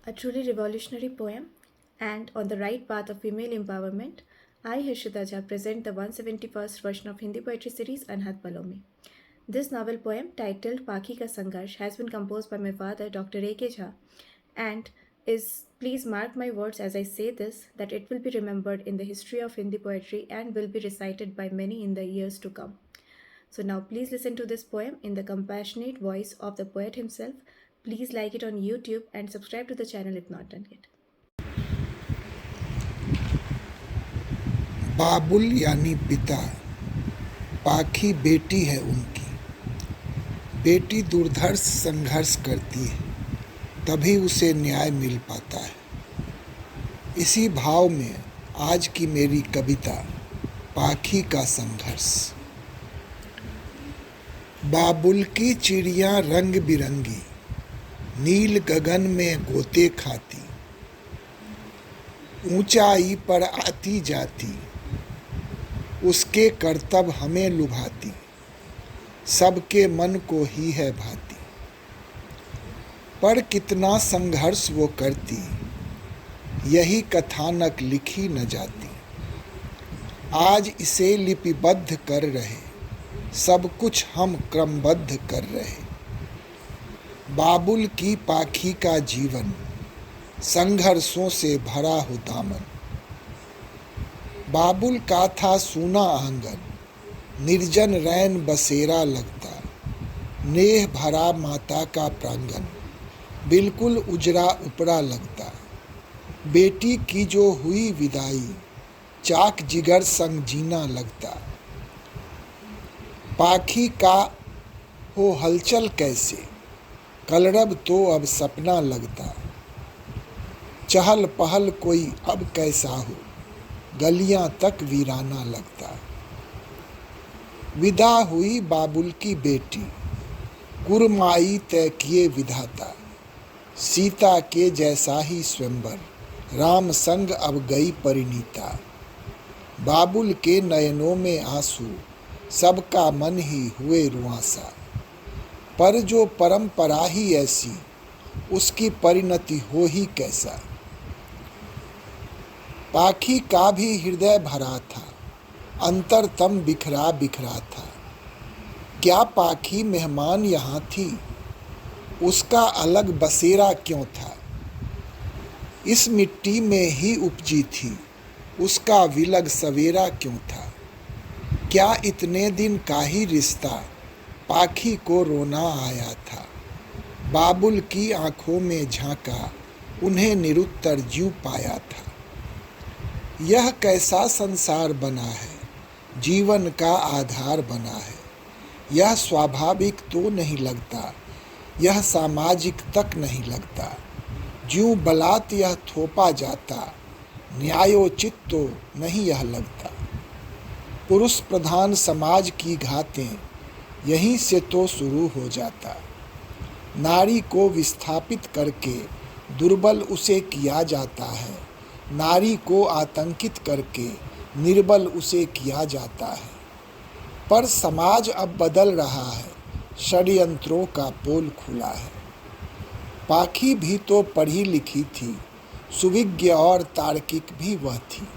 A truly revolutionary poem, and on the right path of female empowerment, I, Harshita Jha, present the 171st version of Hindi poetry series Anhat Palomi. This novel poem, titled Pakhi Ka Sangharsh, has been composed by my father, Dr. A.K. Jha, and is, please mark my words as I say this, that it will be remembered in the history of Hindi poetry and will be recited by many in the years to come. So now please listen to this poem in the compassionate voice of the poet himself. Please like it on YouTube and subscribe to the channel if not done yet. बाबुल यानी पिता, पाखी बेटी है उनकी। बेटी दुर्धर्ष संघर्ष करती है, तभी उसे न्याय मिल पाता है। इसी भाव में आज की मेरी कविता पाखी का संघर्ष। बाबुल की चिड़ियाँ रंग बिरंगी, नील गगन में गोते खाती, ऊंचाई पर आती जाती, उसके करतब हमें लुभाती, सबके मन को ही है भाती। पर कितना संघर्ष वो करती, यही कथानक लिखी न जाती। आज इसे लिपिबद्ध कर रहे, सब कुछ हम क्रमबद्ध कर रहे। बाबुल की पाखी का जीवन, संघर्षों से भरा हो दामन। बाबुल का था सूना आंगन, निर्जन रैन बसेरा लगता। नेह भरा माता का प्रांगण, बिल्कुल उजरा उपड़ा लगता। बेटी की जो हुई विदाई, चाक जिगर संग जीना लगता। पाखी का हो हलचल कैसे, कलरब तो अब सपना लगता। चहल पहल कोई अब कैसा हो, गलियां तक वीराना लगता। विदा हुई बाबुल की बेटी, कुरमाई तय किए विधाता। सीता के जैसा ही स्वयंवर, राम संग अब गई परिणीता। बाबुल के नयनों में आंसू, सबका मन ही हुए रुआंसा। पर जो परंपरा ही ऐसी, उसकी परिणति हो ही कैसा। पाखी का भी हृदय भरा था, अंतरतम बिखरा बिखरा था। क्या पाखी मेहमान यहाँ थी, उसका अलग बसेरा क्यों था। इस मिट्टी में ही उपजी थी, उसका विलग सवेरा क्यों था। क्या इतने दिन का ही रिश्ता, पाखी को रोना आया था। बाबुल की आंखों में झांका, उन्हें निरुत्तर ज्यों पाया था। यह कैसा संसार बना है, जीवन का आधार बना है। यह स्वाभाविक तो नहीं लगता, यह सामाजिक तक नहीं लगता। ज्यों बलात् यह थोपा जाता, न्यायोचित तो नहीं यह लगता। पुरुष प्रधान समाज की घातें, यहीं से तो शुरू हो जाता। नारी को विस्थापित करके दुर्बल उसे किया जाता है। नारी को आतंकित करके निर्बल उसे किया जाता है। पर समाज अब बदल रहा है, षड्यंत्रों का पोल खुला है। पाखी भी तो पढ़ी लिखी थी, सुविज्ञ और तार्किक भी वह थी।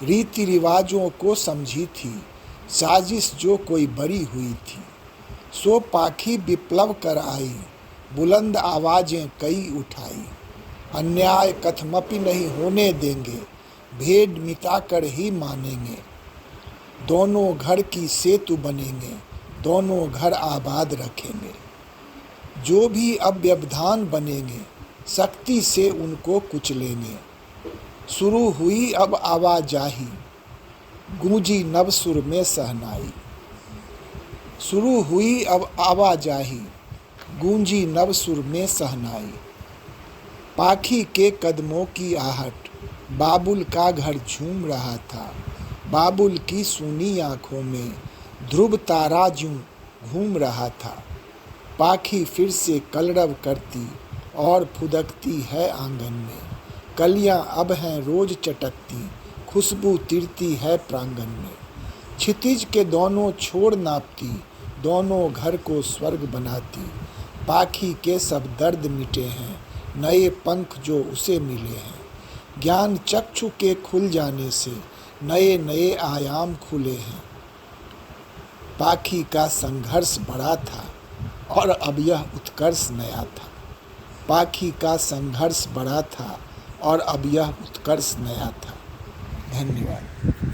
रीति रिवाजों को समझी थी, साजिश जो कोई बड़ी हुई थी। सो पाखी विप्लव कर आई, बुलंद आवाजें कई उठाई। अन्याय कथमपि नहीं होने देंगे, भेद मिटाकर ही मानेंगे। दोनों घर की सेतु बनेंगे, दोनों घर आबाद रखेंगे। जो भी अब व्यवधान बनेंगे, सख्ती से उनको कुचलेंगे। शुरू हुई अब आवाजाही, गूंजी नव सुर में सहनाई। शुरू हुई अब आवाजाही, गूंजी नव सुर में सहनाई। पाखी के कदमों की आहट, बाबुल का घर झूम रहा था। बाबुल की सूनी आँखों में ध्रुव तारा ज्यों घूम रहा था। पाखी फिर से कलरव करती और फुदकती है आंगन में। कलियां अब हैं रोज चटकती, खुशबू तिरती है प्रांगण में। क्षितिज के दोनों छोर नापती, दोनों घर को स्वर्ग बनाती। पाखी के सब दर्द मिटे हैं, नए पंख जो उसे मिले हैं। ज्ञान चक्षु के खुल जाने से नए नए आयाम खुले हैं। पाखी का संघर्ष बड़ा था और अब यह उत्कर्ष नया था। पाखी का संघर्ष बड़ा था और अब यह उत्कर्ष नया था। धन्यवाद।